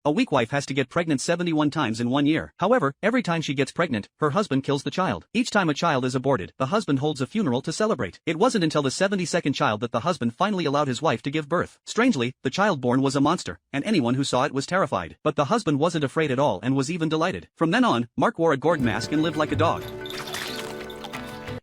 A weak wife has to get pregnant 71 times in 1 year. However, every time she gets pregnant, her husband kills the child. Each time a child is aborted, the husband holds a funeral to celebrate. It wasn't until the 72nd child that the husband finally allowed his wife to give birth. Strangely, the child born was a monster, and anyone who saw it was terrified. But the husband wasn't afraid at all and was even delighted. From then on, Mark wore a gourd mask and lived like a dog.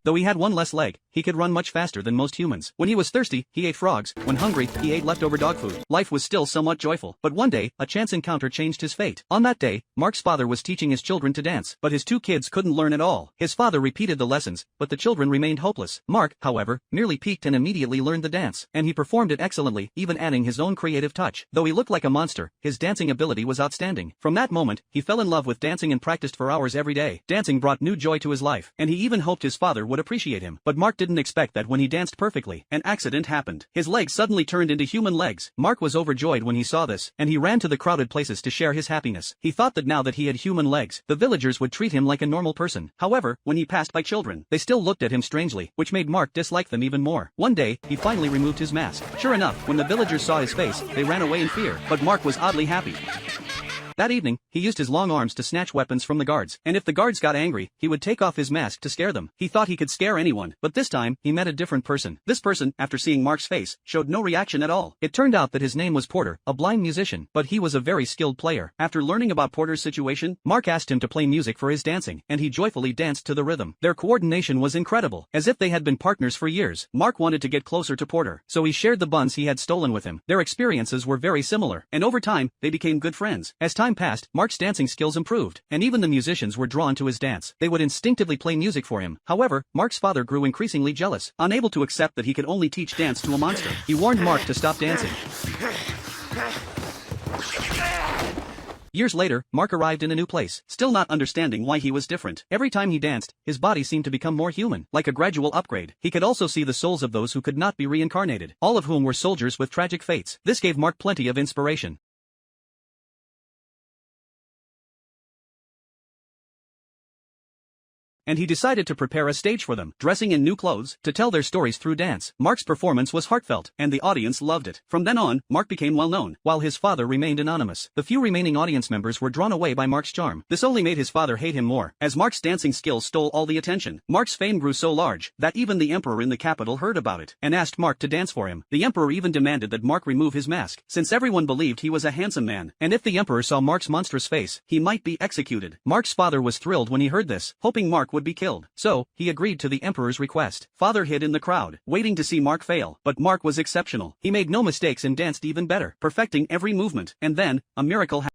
Though he had one less leg, he could run much faster than most humans. When he was thirsty, he ate frogs. When hungry, he ate leftover dog food. Life was still somewhat joyful. But one day, a chance encounter changed his fate. On that day, Mark's father was teaching his children to dance, but his two kids couldn't learn at all. His father repeated the lessons, but the children remained hopeless. Mark, however, merely peeked and immediately learned the dance, and he performed it excellently, even adding his own creative touch. Though he looked like a monster, his dancing ability was outstanding. From that moment, he fell in love with dancing and practiced for hours every day. Dancing brought new joy to his life, and he even hoped his father would appreciate him. But Mark didn't expect that when he danced perfectly, an accident happened. His legs suddenly turned into human legs. Mark was overjoyed when he saw this, and he ran to the crowded places to share his happiness. He thought that now that he had human legs, the villagers would treat him like a normal person. However, when he passed by children, they still looked at him strangely, which made Mark dislike them even more. One day, he finally removed his mask. Sure enough, when the villagers saw his face, they ran away in fear, but Mark was oddly happy. That evening, he used his long arms to snatch weapons from the guards, and if the guards got angry, he would take off his mask to scare them. He thought he could scare anyone, but this time, he met a different person. This person, after seeing Mark's face, showed no reaction at all. It turned out that his name was Porter, a blind musician, but he was a very skilled player. After learning about Porter's situation, Mark asked him to play music for his dancing, and he joyfully danced to the rhythm. Their coordination was incredible, as if they had been partners for years. Mark wanted to get closer to Porter, so he shared the buns he had stolen with him. Their experiences were very similar, and over time, they became good friends. As time passed, Mark's dancing skills improved, and even the musicians were drawn to his dance. They would instinctively play music for him. However, Mark's father grew increasingly jealous. Unable to accept that he could only teach dance to a monster, he warned Mark to stop dancing. Years later, Mark arrived in a new place, still not understanding why he was different. Every time he danced, his body seemed to become more human, like a gradual upgrade. He could also see the souls of those who could not be reincarnated, all of whom were soldiers with tragic fates. This gave Mark plenty of inspiration. And he decided to prepare a stage for them, dressing in new clothes, to tell their stories through dance. Mark's performance was heartfelt, and the audience loved it. From then on, Mark became well known, while his father remained anonymous. The few remaining audience members were drawn away by Mark's charm. This only made his father hate him more, as Mark's dancing skills stole all the attention. Mark's fame grew so large, that even the emperor in the capital heard about it, and asked Mark to dance for him. The emperor even demanded that Mark remove his mask, since everyone believed he was a handsome man, and if the emperor saw Mark's monstrous face, he might be executed. Mark's father was thrilled when he heard this, hoping Mark would be killed. So, he agreed to the emperor's request. Father hid in the crowd, waiting to see Mark fail, but Mark was exceptional. He made no mistakes and danced even better, perfecting every movement, and then, a miracle happened.